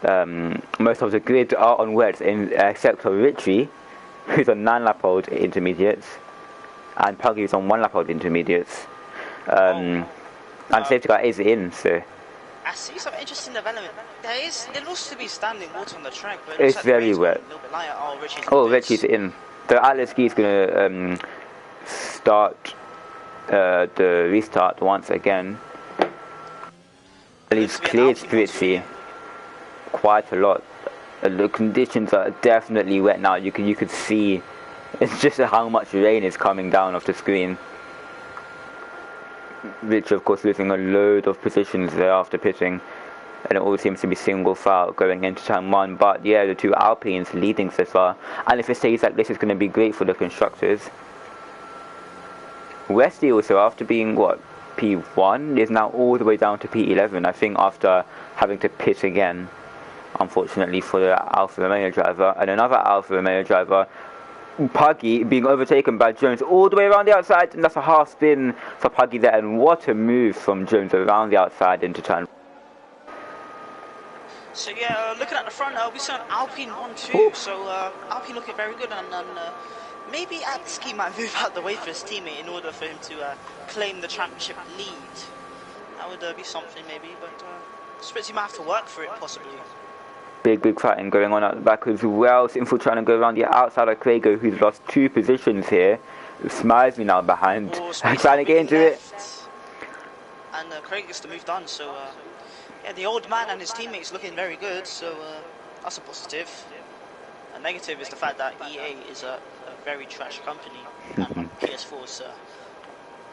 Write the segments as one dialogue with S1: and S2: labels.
S1: Most of the grid are on wets, except for Richie, who's on 9-lap-old intermediates, and Puggy is on 1-lap-old intermediates. And safety car is in, so.
S2: I see some interesting development. There looks to be standing water on the track, but
S1: it's like very wet. Richie's in. The Atlas ski is going to start the restart once again. And he's cleared Spritzy quite a lot. The conditions are definitely wet now. You could see it's just how much rain is coming down off the screen. Rich, of course, losing a load of positions there after pitting, and it all seems to be single file going into turn 1. But yeah, the two Alpines leading so far, and if it stays like this, it's going to be great for the constructors. Westy also, after being P1, is now all the way down to P11. I think after having to pit again, unfortunately for the Alfa Romeo driver, and another Alfa Romeo driver, Puggy, being overtaken by Jones all the way around the outside, and that's a half spin for Puggy there, and what a move from Jones around the outside into turn.
S2: So yeah, looking at the front, we saw an Alpine 1-2, so Alpine looking very good, and maybe Atski might move out the way for his teammate in order for him to claim the championship lead. That would be something maybe, but Spritzy might have to work for it possibly.
S1: Big fighting going on at the back as well. Sinful trying to go around the outside of Craigo, who's lost 2 positions here. Smilesy now behind, trying to get into it.
S2: And Craig gets the move done, so yeah, the old man and his teammates looking very good, so that's a positive. A negative is the fact that EA is a very trash company, and PS4 is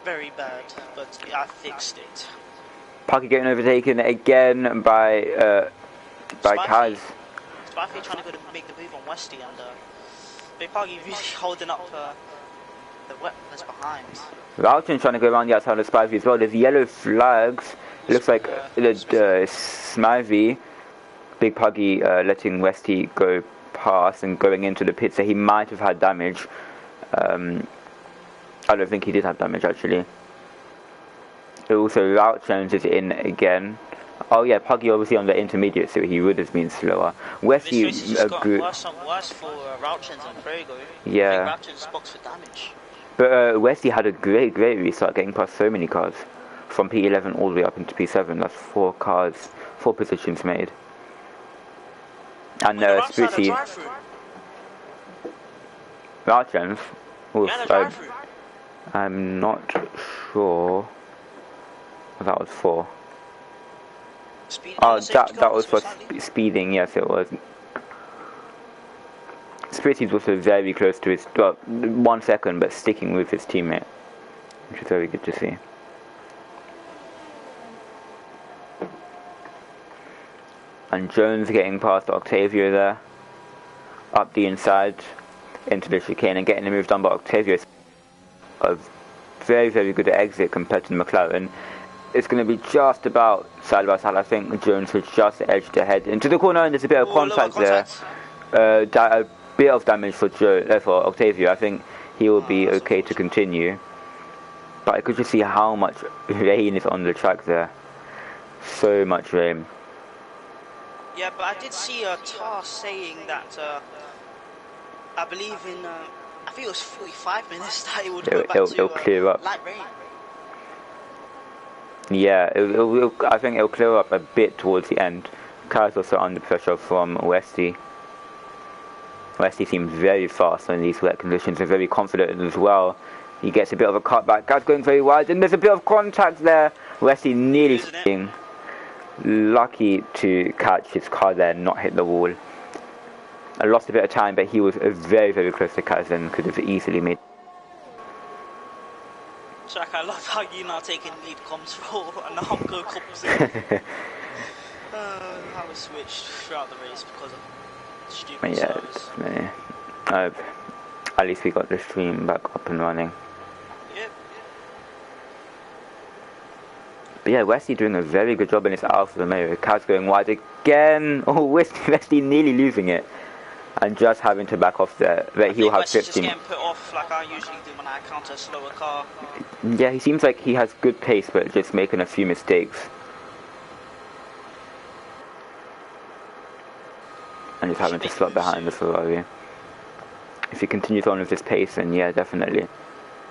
S2: very bad, but I fixed it.
S1: Parker getting overtaken again by Kaz.
S2: Spivey trying to go to make the move on Westy, and Big Puggy really holding up the wetness behind.
S1: Rauchen's trying to go around the outside of Spivey as well. There's yellow flags. It looks like Smivey, Big Puggy letting Westy go past and going into the pit, so he might have had damage. I don't think he did have damage actually. Also, Rauchen is in again. Oh yeah, Puggy obviously on the intermediate, so he would have been slower. Westy
S2: just got worse and worse for Rauchens and Prego.
S1: Yeah.
S2: Rauchens boxed for damage.
S1: But Westy had a great restart, getting past so many cars. From P11 all the way up into P7, that's 4 cars, 4 positions made. And Spritzy... Rauchens? I'm not sure. That was 4. Oh, that was for speeding, yes it was. Spritzy's also very close to his, 1 second, but sticking with his teammate, which is very good to see. And Jones getting past Octavio there, up the inside, into the chicane, and getting the move done by Octavio. A very good exit compared to the McLaren. It's going to be just about side by side. I think Jones has just edged ahead into the corner, and there's a bit of contact there. A bit of damage for Octavio. I think he will be okay to continue. But I could just see how much rain is on the track there. So much rain.
S2: Yeah, but I did see a TAR saying that I believe in I think it was 45 minutes that it would go back
S1: it'll clear up.
S2: Light rain.
S1: Yeah, I think it'll clear up a bit towards the end. Car's also under pressure from Westy. Westy seems very fast in these wet conditions and very confident as well. He gets a bit of a cutback. Car's going very wide, and there's a bit of contact there. Westy nearly being lucky to catch his car there and not hit the wall. I lost a bit of time, but he was very close to Kaz and could have easily made.
S2: Jack, I love how you now taking lead comms role and now I'm going opposite. I was switched throughout the race because of stupid service.
S1: At least we got the stream back up and running.
S2: Yep.
S1: But yeah, Westy doing a very good job in his Alfa Romeo. Kaz going wide again. Oh, Westy nearly losing it. And just having to back off there. But he'll have 15.
S2: Just getting put off like I usually do when I encounter a slower car.
S1: Yeah, he seems like he has good pace, but just making a few mistakes. and just having to slot behind the Ferrari. If he continues on with this pace, then yeah, definitely.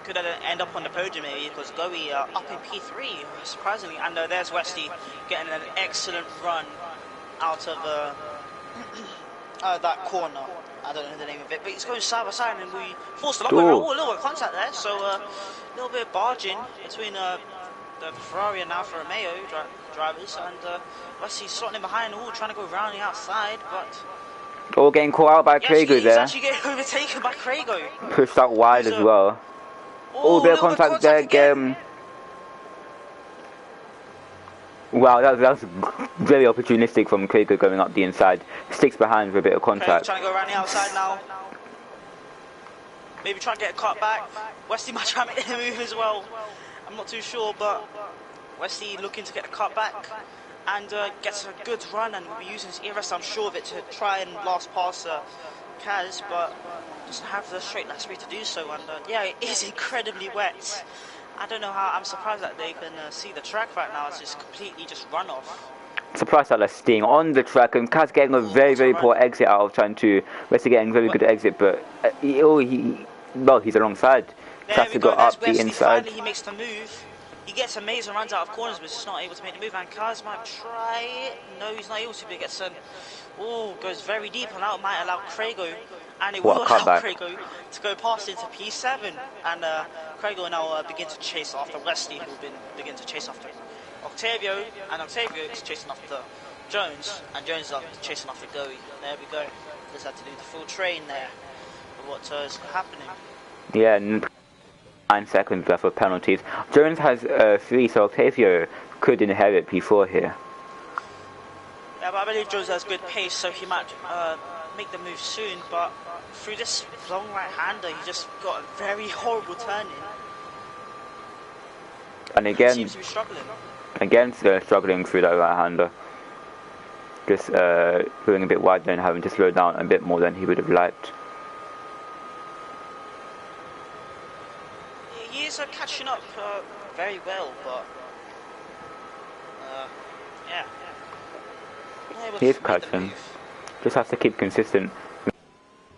S2: Could end up on the podium maybe, because Goey up in P3, surprisingly. And there's Westy getting an excellent run out of that corner. I don't know the name of it, but it's going side by side, and we forced a lot of a little bit of contact there. So a little bit of barging between the Ferrari and Alfa Romeo drivers, and Wesley's slotting behind, all trying to go round the outside, but
S1: all getting caught out by Craigo there.
S2: He's actually getting overtaken by Craigo.
S1: Pushed out wide as well. Oh, bit of contact there again. Wow, that was very opportunistic from Craigo going up the inside. Sticks behind for a bit of contact.
S2: Trying to go around the outside now. Maybe try and get a cut back. Westy might try and make a move as well. I'm not too sure, but Westy looking to get a cut back and gets a good run, and will be using his ERS, I'm sure of it, to try and last pass Kaz, but doesn't have the straight last speed to do so. And yeah, it is incredibly wet. I don't know how. I'm surprised that they can see the track right now. It's just completely just run off.
S1: Surprised that they're staying on the track, and Kaz getting a very poor exit out of trying to. Wesley getting very good exit, but he's alongside. Kaz to go up the inside.
S2: Finally, he makes the move. He gets amazing runs out of corners, but just not able to make the move. And Kaz might try it. No, he's not able to. But he gets goes very deep, and that might allow Craigo, and it will allow Craigo to go past into P7. And Craigo now begin to chase after Wesley, who will begin to chase after Octavio, and Octavio is chasing after Jones, and Jones is chasing after Goey. There we go. Just had to do the full train there of what is happening.
S1: Yeah, 9 seconds left of penalties. Jones has 3, so Octavio could inherit P4 here.
S2: Yeah, but I believe Jones has good pace, so he might make the move soon, but through this long right-hander, he just got a very horrible turn in.
S1: And again,
S2: he seems to be struggling.
S1: Again, struggling through that right-hander. Just going a bit wider and having to slow down a bit more than he would have liked.
S2: He is catching up very well, but yeah.
S1: He is catching. Just has to keep consistent.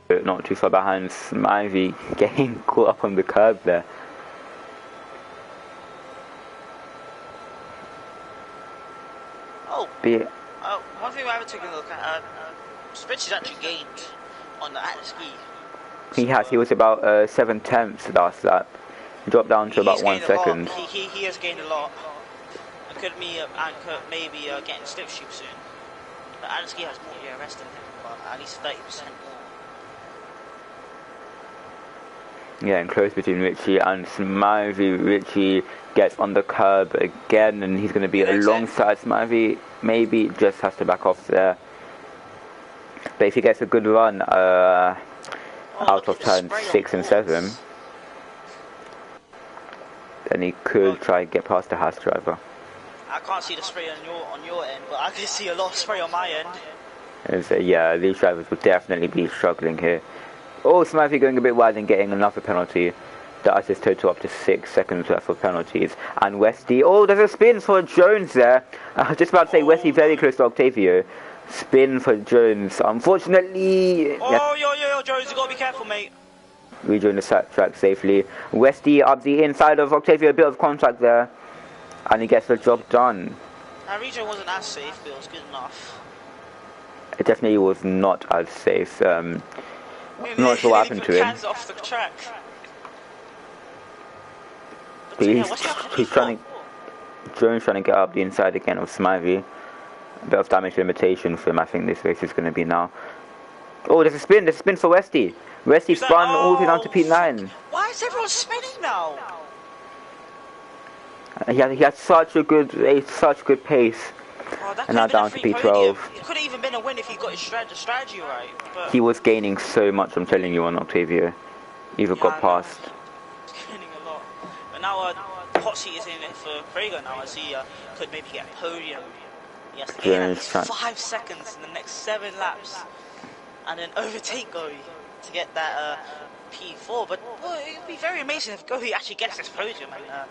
S1: Not too far behind. Smivey getting caught up on the curb there.
S2: One thing I haven't taken a look at, Spritz has actually gained on the ski.
S1: He has. He was about 7/10 last lap. He dropped down to about 1 second.
S2: He has gained a lot. And could maybe getting slipstream soon. But Ski has more ERS than him, but at least 30% more.
S1: Yeah, and close between Richie and Smivey. Richie gets on the curb again, and he's going to be alongside Smivey. Maybe just has to back off there. But if he gets a good run out of turns 6 and 7, then he could try and get past the Haas driver.
S2: I can't see the spray on your end, but I can see a lot of spray on my end.
S1: So, yeah, these drivers will definitely be struggling here. Oh, Smivey going a bit wide and getting another penalty. That is his total up to 6 seconds left of penalties. And Westy, there's a spin for Jones there. I was just about to say Westy very close to Octavio. Spin for Jones. Unfortunately...
S2: Yo, Jones, you gotta be careful, mate.
S1: Rejoin the track safely. Westy up the inside of Octavio, a bit of contact there. And he gets the job done.
S2: That region wasn't as safe, but it was good enough.
S1: It definitely was not as safe. I'm not sure what happened to him.
S2: Off the track.
S1: But he's trying to... Jones trying to get up the inside again of Smivey. A bit of damage limitation for him, I think this race is going to be now. Oh, there's a spin for Westy. Westy spun all the way down to P9.
S2: Why is everyone spinning now?
S1: He had such good pace. And now down to P12.
S2: It could have even been a win if he got his strategy right. But
S1: he was gaining so much, I'm telling you, on Octavio. Either got past.
S2: He's gaining a lot. But now the hot seat is in it for Craigo now, as he could maybe get a podium. He has to gain at least 5 seconds in the next 7 laps. And then overtake Goey to get that P4. But it would be very amazing if Goey actually gets this podium. And,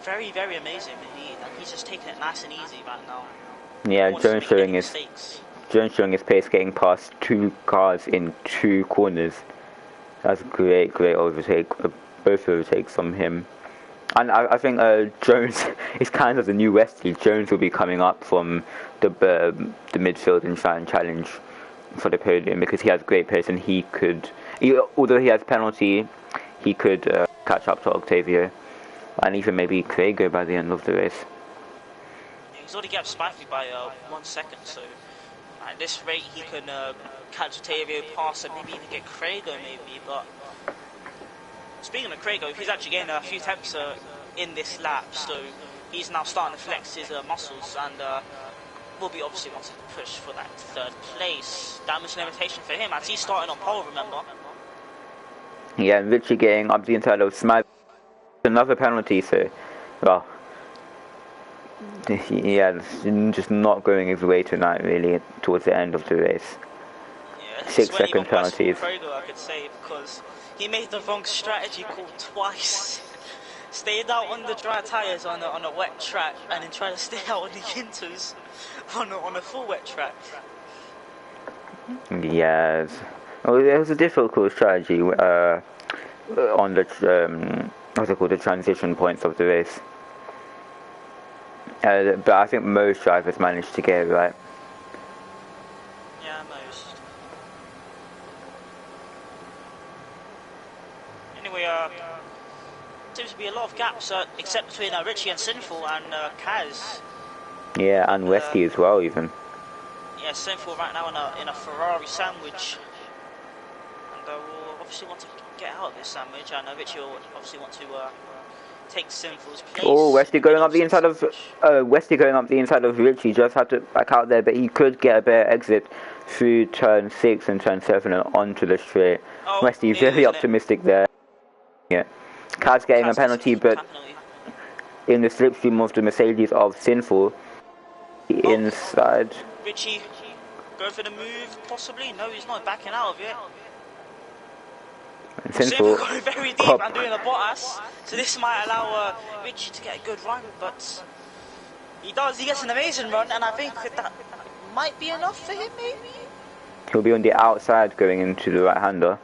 S2: very, very amazing indeed. He's just taking it nice and easy right now.
S1: Yeah, Jones showing Jones showing his pace, getting past 2 cars in 2 corners. That's great overtake, both overtakes from him. And I think Jones is kind of the new Wesley. Jones will be coming up from the midfield and try and challenge for the podium because he has great pace and although he has penalty, he could catch up to Octavio and even maybe Craig by the end of the race.
S2: Yeah, he's already gapped Spiffy by 1 second, so at this rate he can catch Octavio, pass and maybe even get Craigo maybe. But speaking of Craigo, he's actually getting a few temps in this lap, so he's now starting to flex his muscles and will be obviously wanting to push for that 3rd place. Damage limitation for him as he's starting on pole, remember?
S1: Yeah, and Richie getting up the inside of Smythe. Another penalty, so, well, yeah, just not going his way tonight, really, towards the end of the race.
S2: Yeah,
S1: 6-second penalties.
S2: Craigo, I could say, because he made the wrong strategy call twice. Stayed out on the dry tyres on a wet track, and then tried to stay out on the inters on a full wet track.
S1: Yes. Well, it was a difficult strategy on the the transition points of the race. But I think most drivers managed to get it right.
S2: Yeah, most. Anyway, seems to be a lot of gaps, except between Richie and Sinful and Kaz.
S1: Yeah, and Westy as well, even.
S2: Yeah, Sinful right now in a Ferrari sandwich, and will obviously want to get out of this sandwich. And Richie will obviously want to take Sinful's place.
S1: Oh, Westy going up the inside of Richie. Just had to back out there, but he could get a better exit through turn 6 and turn 7 and onto the straight.
S2: Oh,
S1: Westy very optimistic there. Yeah. Kaz getting a penalty, but in the slipstream of the Mercedes of Sinful, inside.
S2: Richie, go for the move, possibly? No, he's not backing out of it.
S1: Sinful
S2: going very deep and doing a Bottas, so this might allow Richie to get a good run, but he gets an amazing run, and I think that might be enough for him, maybe?
S1: He'll be on the outside going into the right-hander.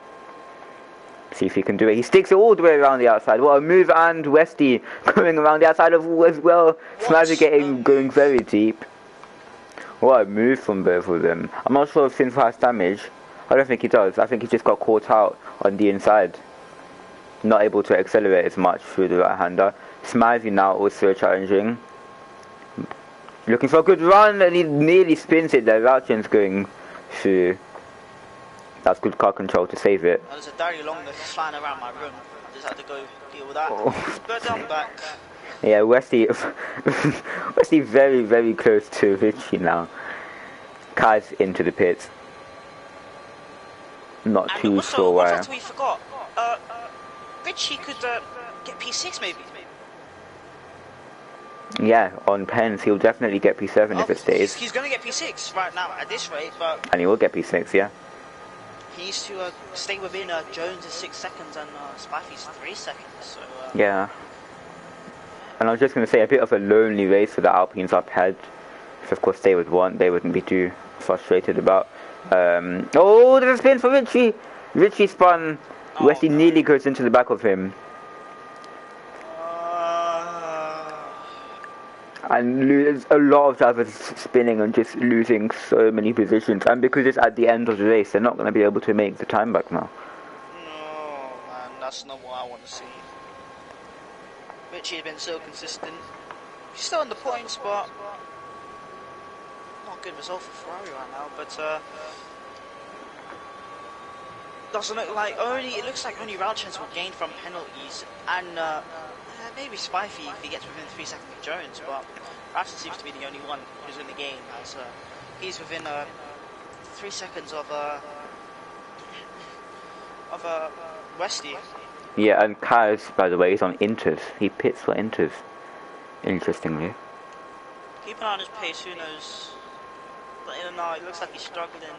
S1: See if he can do it. He sticks it all the way around the outside. What a move, and Westy going around the outside of as well. Smazzy going very deep. What a move from both of them. I'm not sure if Sinful has damage. I don't think he does. I think he just got caught out on the inside. Not able to accelerate as much through the right-hander. Smazzy now also challenging. Looking for a good run, and he nearly spins it there. Rauchen's going through. That's good car control to save it.
S2: There's a daddy long that's flying around my room. I just had to go deal with that. But I'm back.
S1: Yeah, Westy very, very close to Richie now. Kaz into the pits. Not
S2: and
S1: too
S2: also,
S1: sure
S2: one
S1: why.
S2: factor we forgot. Richie could get P6 maybe.
S1: Yeah, on pens he'll definitely get P7 if it stays.
S2: He's going to get P6 right now at this rate, but...
S1: And he will get P6, yeah.
S2: He needs to stay within Jones' 6 seconds and Spiffy's 3 seconds, so...
S1: Yeah. And I was just going to say, a bit of a lonely race for the Alpines up ahead. If of course they would want, they wouldn't be too frustrated about. Oh, there's a spin for Richie! Richie spun. Westy nearly goes into the back of him. And lose a lot of drivers spinning and just losing so many positions. And because it's at the end of the race, they're not going to be able to make the time back now.
S2: No, man, that's not what I want to see. Richie has been so consistent. He's still in the points, but not a good result for Ferrari right now. But doesn't look like it looks like only Rauchen's will gain from penalties, and maybe Spiffy if he gets within 3 seconds of Jones, but Rauchen seems to be the only one who's in the game as he's within 3 seconds of Westy.
S1: Yeah, and Kaz, by the way, is on Inters. He pits for Inters, interestingly.
S2: Keep an eye on his pace, who knows? But no, it looks like he's struggling.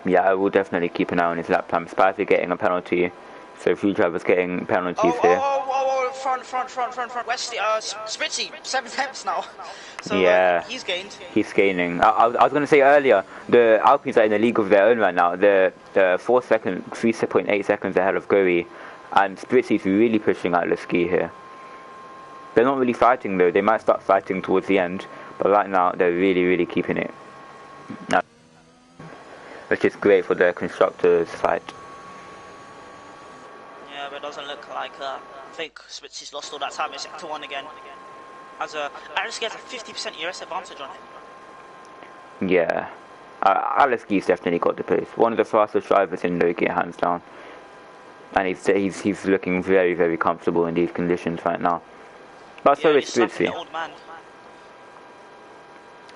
S1: Yeah, I will definitely keep an eye on his lap time. Spiffy getting a penalty, so a few drivers getting penalties here.
S2: front. Wesley, Spritzy, 7 tenths now. So
S1: yeah,
S2: he's gained.
S1: he's gaining. I was going to say earlier, the Alpines are in a league of their own right now. They're 3.8 seconds ahead of Goey, and Spritzy's really pushing out Lusky here. They're not really fighting though. They might start fighting towards the end, but right now they're really keeping it. Which is great for the constructors fight.
S2: Yeah, but it doesn't look like I think Spitzy's lost all that time. It's 1 again. As Alisky has a 50% ERS advantage on him.
S1: Yeah, Alisky's definitely got the pace. One of the fastest drivers in low gear, hands down. And he's looking very comfortable in these conditions right now. But so is Spitzy.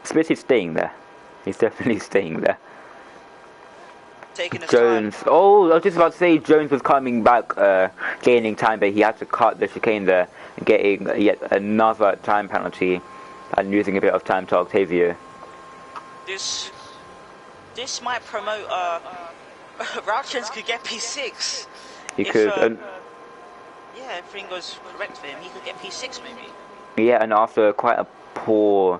S1: Spitzy's staying there. He's definitely staying there. Jones. Time. Oh, I was just about to say Jones was coming back, gaining time, but he had to cut the chicane there, getting yet another time penalty, and losing a bit of time to Octavio.
S2: This might promote. Rauchens could get P6.
S1: He could.
S2: Yeah, everything goes correct for him. He could get P6 maybe.
S1: Yeah, and after quite a poor.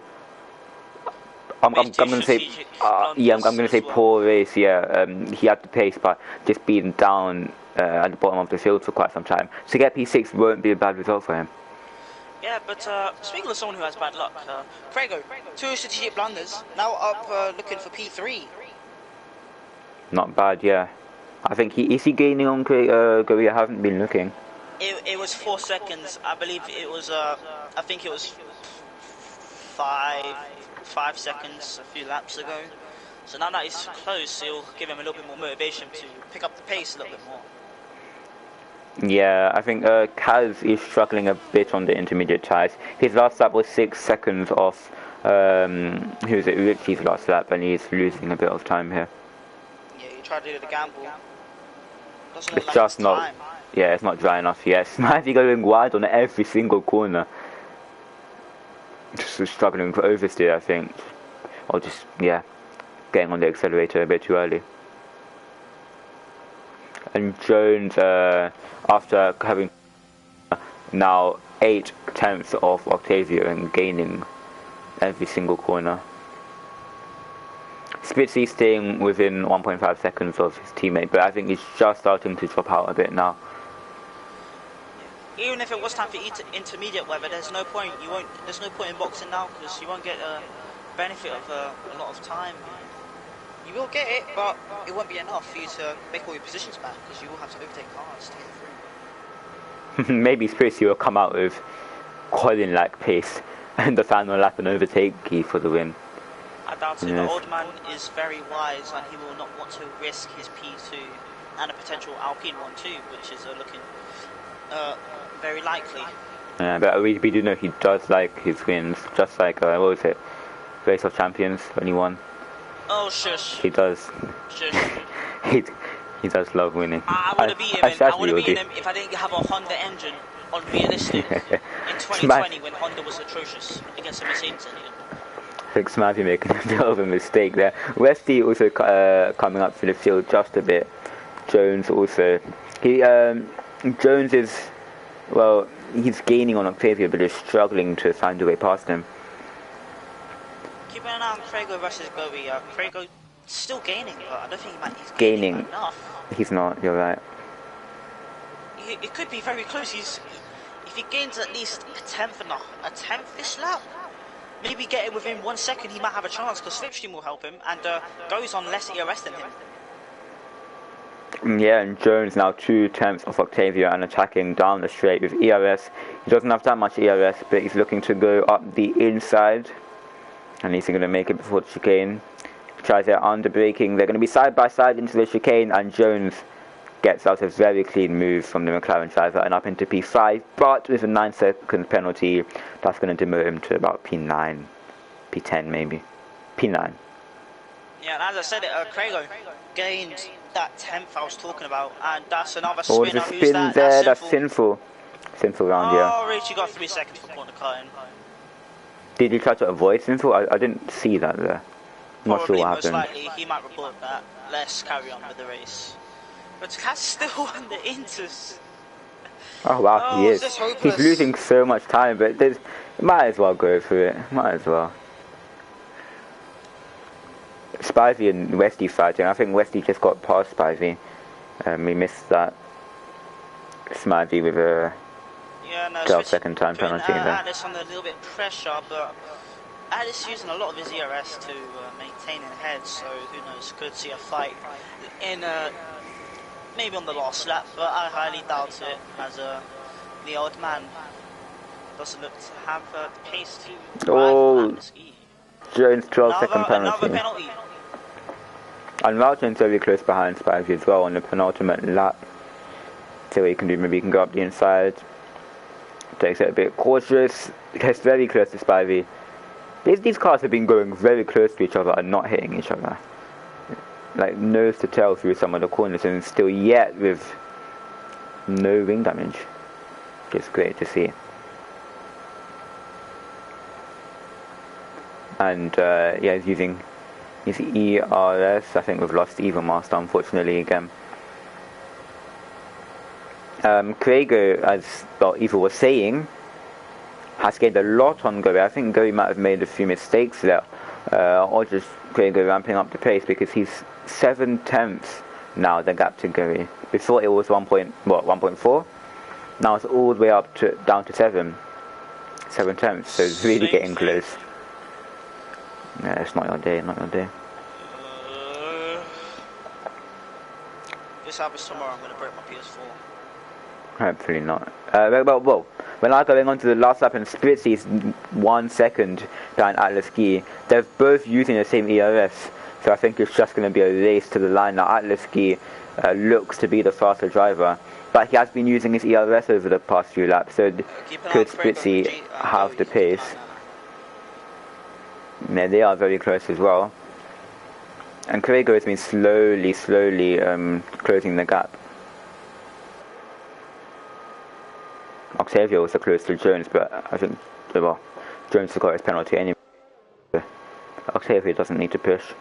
S1: I'm gonna say, I'm gonna say poor race. Yeah, he had the pace, but just being down at the bottom of the field for quite some time. To get P6 won't be a bad result for him.
S2: Yeah, but speaking of someone who has bad luck, Craigo, 2 strategic blunders, now up looking for P3.
S1: Not bad, yeah. I think is he gaining on Goey? I haven't been looking.
S2: It was 4 seconds. I believe it was. I think it was 5 seconds a few laps ago. So now that he's close, it'll give him a little bit more motivation to pick up the pace a little bit more.
S1: Yeah, I think Kaz is struggling a bit on the intermediate tyres. His last lap was 6 seconds off. Who was it? Richie's last lap, and he's losing a bit of time here.
S2: Yeah, he tried to do the gamble. Doesn't
S1: it's
S2: like
S1: just not.
S2: Time.
S1: Yeah, it's not dry enough yet. Smiley going wide on every single corner. Just struggling for oversteer, I think, or just getting on the accelerator a bit too early. And Jones, after having now 8 tenths off Octavio and gaining every single corner. Spitzy staying within 1.5 seconds of his teammate, but I think he's just starting to drop out a bit now.
S2: Even if it was time for intermediate weather, there's no point. There's no point in boxing now because you won't get a benefit of a lot of time. You will get it, but it won't be enough for you to make all your positions back because you will have to overtake cars to get through.
S1: Maybe Spitzy will come out with Colin-like pace and the final lap and overtake key for the win.
S2: I doubt it. The old man is very wise and he will not want to risk his P2 and a potential Alpine one too, which is looking very likely.
S1: Yeah, but we do know he does like his wins, just like, what was it, Race of Champions when he won.
S2: Oh, shush.
S1: He does.
S2: Shush.
S1: he does love winning.
S2: I would have beaten him if I didn't have a Honda engine on realistic in 2020 when Honda was atrocious against the Mercedes engine.
S1: I think Smarty making a bit of a mistake there. Westy also coming up to the field just a bit. Jones also. Jones is, well, he's gaining on Octavio, but is struggling to find a way past him.
S2: Keep an eye on Craigo versus Goey. Craigo still gaining, but I don't think he's
S1: gaining
S2: enough.
S1: He's not, you're right.
S2: It could be very close. If he gains at least a tenth this lap, maybe get it within 1 second, he might have a chance because Slipstream will help him and goes on less ERS than him.
S1: Yeah, and Jones now 2 tenths of Octavio and attacking down the straight with ERS. He doesn't have that much ERS, but he's looking to go up the inside. And he's going to make it before the chicane. Tries their under braking. They're going to be side by side into the chicane, and Jones gets out a very clean move from the McLaren driver and up into P5, but with a 9-second penalty, that's going to demote him to about P9, P10 maybe, P9.
S2: Yeah, and as I said, Craigo gained that 10th I was talking about, and that's another spinner.
S1: Oh, there's a spin there, that's sinful. Sinful round, yeah.
S2: Oh, Richie got 3 seconds for corner cutting.
S1: Did he try to avoid sinful? I didn't see that there. I'm not sure what happened.
S2: Most likely, he might report that. Let's carry on with the race. But Kaz still on the Inters.
S1: Oh wow, he
S2: Oh, is
S1: is.
S2: this
S1: He's
S2: hopeless?
S1: losing so much time, but there's, might as well go for it. Might as well. Spivey and Westy fighting. I think Westy just got past Spivey. We missed that. Smivey with a
S2: Yeah, no,
S1: 12-second time
S2: putting
S1: penalty there.
S2: Atlas under a little bit of pressure, but Atlas using a lot of his ERS to maintain in head, so who knows, could see a fight in maybe on the last lap, but I highly doubt it, as the old man doesn't look to have the pace to drive Atlas E.
S1: Jones 12-second
S2: Another
S1: penalty.
S2: penalty.
S1: And Malton's very close behind Spivey as well on the penultimate lap. So what you can do, maybe you can go up the inside. Takes it a bit cautious. Gets very close to Spivey. These cars have been going very close to each other and not hitting each other. Like nose to tail through some of the corners, and still yet with no wing damage. Just great to see. And yeah, he's using his ERS. I think we've lost Master, unfortunately, again. Krager, as well, Eva was saying, has gained a lot on Gary. I think Gary might have made a few mistakes there, or just Krager ramping up the pace, because he's 7/10 now, the gap to Gary. Before it was 1.4. Now it's all the way up to down to 7/10. So it's really getting close. Yeah, it's not your day, not your day.
S2: This happens tomorrow, I'm going to break my PS4.
S1: Hopefully not. Well, we're now going on to the last lap, and Spritzy's 1 second behind Atlas Ski. They're both using the same ERS, so I think it's just going to be a race to the line. Now Atlas Ski looks to be the faster driver, but he has been using his ERS over the past few laps, so could Spritzy have the pace? Yeah, they are very close as well. And Krager has been slowly closing the gap. Octavio was close to Jones, but I think, well, Jones has got his penalty anyway. Octavio doesn't need to push.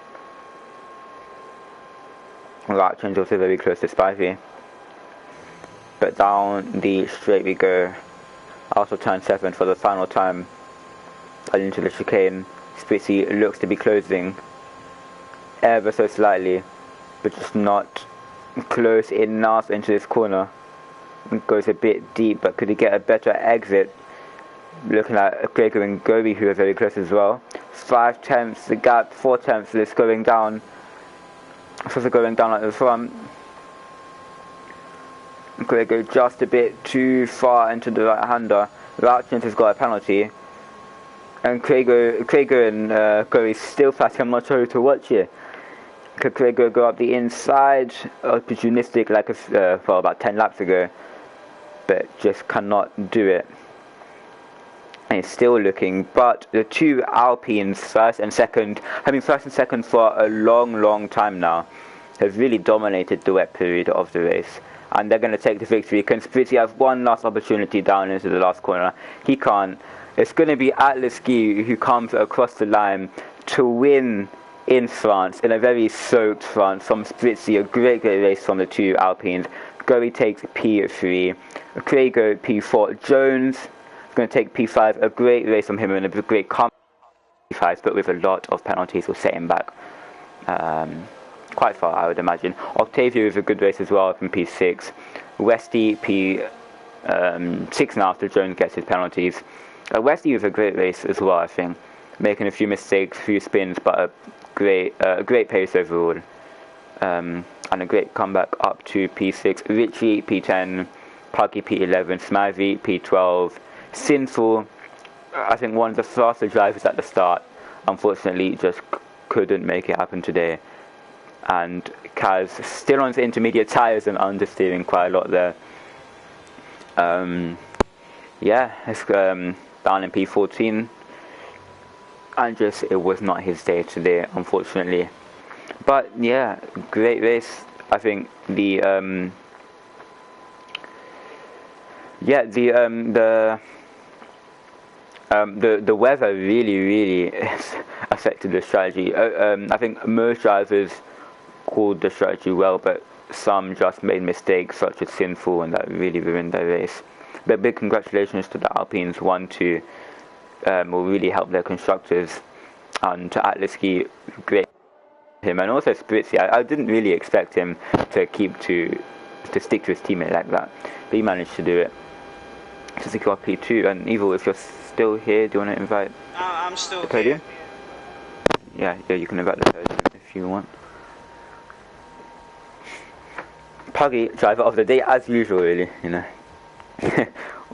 S1: Ratchan's also very close to Spivey. But down the straight we go. Also turn 7 for the final time. And into the chicane. Spritzy looks to be closing ever so slightly, but just not close enough into this corner. It goes a bit deep, but could he get a better exit? Looking at Gregor and Gobi, who are very close as well. 5/10 the gap, 4/10 it's going down. So they're going down at the front. Gregor just a bit too far into the right-hander. Rauchins has got a penalty. And Krager and Gobi still fighting. I'm not sure who to watch here. Could Krager go up the inside? Opportunistic like for about 10 laps ago. But just cannot do it. And it's still looking, but the two Alpines, first and second for a long time now, have really dominated the wet period of the race, and they're going to take the victory. Can Spritzy have one last opportunity down into the last corner? He can't. It's going to be Atlas Ski who comes across the line to win in France, in a very soaked France from Spritzy. A great race from the two Alpines. Gobi takes P3, Krager P4, Jones is going to take P5. A great race from him and a great comeback P5, but with a lot of penalties will set him back quite far, I would imagine. Octavio with a good race as well from P6. Westy P6 now after Jones gets his penalties. Westy with a great race as well, I think, making a few mistakes, a few spins, but a great pace overall. And a great comeback up to P6. Richie P10, Puggy P11, Smivey P12. Sinful, I think one of the faster drivers at the start, unfortunately just couldn't make it happen today. And Kaz still on his intermediate tyres and understeering quite a lot there. Yeah, it's down in P14. And just, it was not his day today, unfortunately. But yeah, great race. I think the weather really affected the strategy. I think most drivers called the strategy well, but some just made mistakes, such as Sinful, and that really ruined their race. But big congratulations to the Alpines. 1-2 will really help their constructors, and to Atlaski, great him, and also Spritzy. I didn't really expect him to stick to his teammate like that, but he managed to do it. To secure P2. And Evil, if you're still here, do you want to invite
S2: I'm still
S1: the podium?
S2: here.
S1: Yeah, you can invite the podium if you want. Puggy, driver of the day, as usual, really, you know.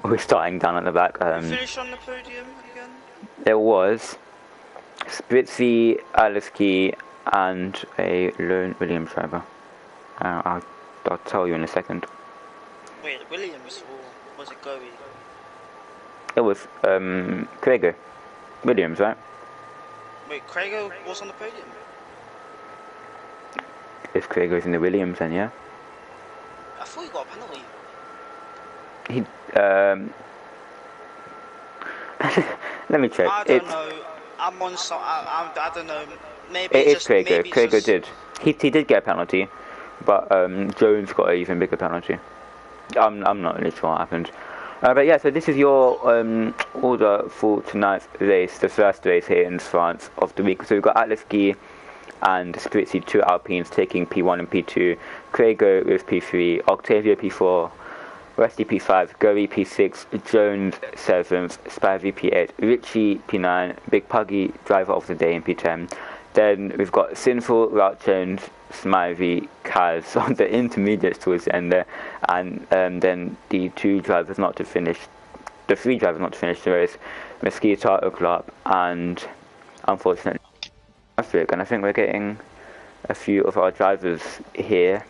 S1: We're starting down at the back.
S2: Finish on the podium again?
S1: There was Spritzy, Aliski, and a lone Williams driver. I'll tell you in a second.
S2: Wait, Williams or was it Goey?
S1: It was Krager. Williams, right?
S2: Wait, Krager was on the podium?
S1: If Krager's in the Williams, then yeah.
S2: I thought he got a penalty.
S1: He let me check.
S2: I don't know. I'm on some. I don't know. Maybe
S1: it
S2: it's
S1: is
S2: just
S1: Krager.
S2: maybe
S1: Krager
S2: just...
S1: did. He did get a penalty, but Jones got an even bigger penalty. I'm not really sure what happened. But yeah, so this is your order for tonight's race, the first race here in France of the week. So we've got Atlaski and Spritzy, 2 Alpines, taking P1 and P2, Krager with P3, Octavio P4, Westy P5, Gurry P6, Jones 7th, Spivey P8, Richie P9, Big Puggy, driver of the day in P10. Then we've got Sinful, Route Jones, Smivey, Kaz on the intermediates towards the end there, and then the 3 drivers not to finish the race, Mosquito, Uklop, and unfortunately Afric. And I think we're getting a few of our drivers here.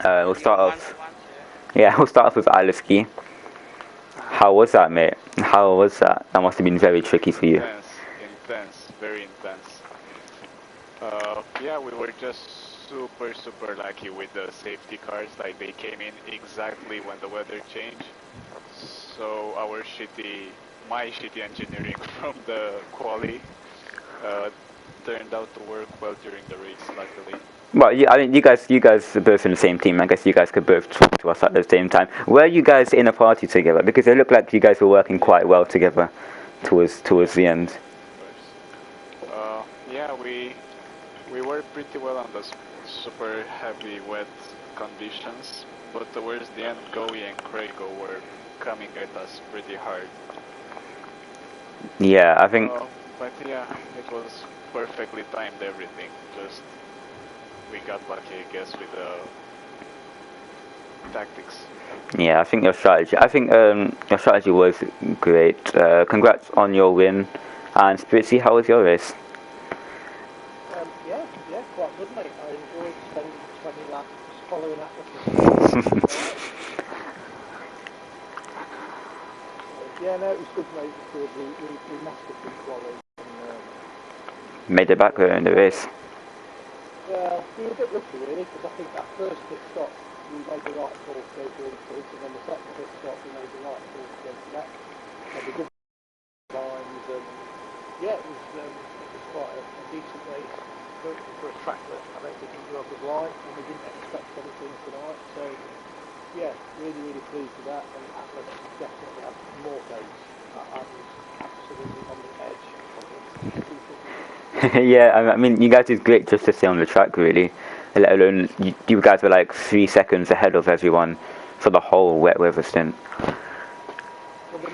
S1: We'll start off with Aliski. How was that, mate? How was that? That must have been very tricky for you.
S3: Intense, very intense. Yeah, we were just super lucky with the safety cars. Like, they came in exactly when the weather changed. So my shitty engineering from the quali turned out to work well during the race, luckily.
S1: Well, yeah, I mean, you guys are both in the same team. I guess you guys could both talk to us at the same time. Were you guys in a party together? Because it looked like you guys were working quite well together towards the end.
S3: Yeah, we were pretty well on the super heavy wet conditions, but towards the end, Goey and Krago were coming at us pretty hard.
S1: Yeah, I think.
S3: But yeah, it was perfectly timed, everything. Just we got lucky, I guess, with the tactics.
S1: Yeah, I think your strategy was great. Congrats on your win. And Spritzy, how was your race?
S4: Yeah, quite good, mate. I enjoyed spending 20 laps following up. Yeah, no, it was good, mate. We mastered the quality.
S1: Made it back there in the race.
S4: Yeah, we were a bit lucky, really, because I think that first pit stop, we made the right call to go through the pit, and then the second pit stop, we made the right call to go to that. Had the good lines, and yeah, it was quite a decent race for a track that I don't think it was as light, and we didn't expect anything tonight, so yeah, really pleased with that, and Atlas definitely had more pace. I was absolutely on the edge of it.
S1: Yeah, I mean, you guys did great just to stay on the track, really. Let alone, you guys were like 3 seconds ahead of everyone for the whole wet weather stint.
S4: Well, the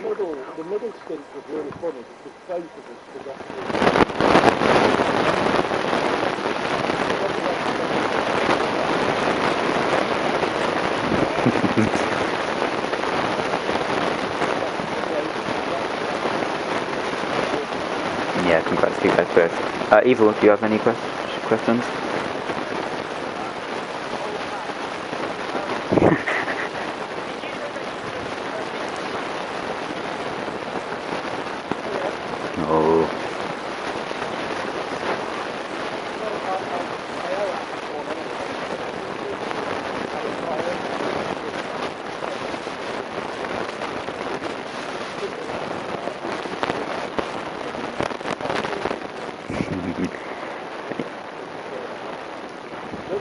S4: middle stint was really funny because both of us forgot
S1: Yeah, congrats to you guys both. Evil, do you have any questions? No.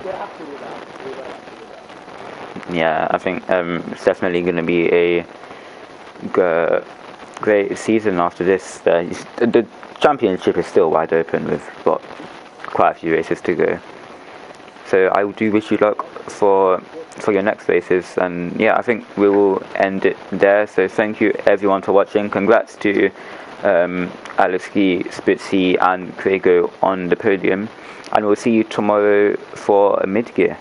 S4: we're happy with that. We're very happy with that.
S1: Yeah, I think it's definitely going to be a great season after this. The championship is still wide open with quite a few races to go. So I do wish you luck for your next races, and yeah, I think we will end it there. So thank you everyone for watching. Congrats to Alexi, Spitzy and Craigo on the podium, and we'll see you tomorrow for mid-gear.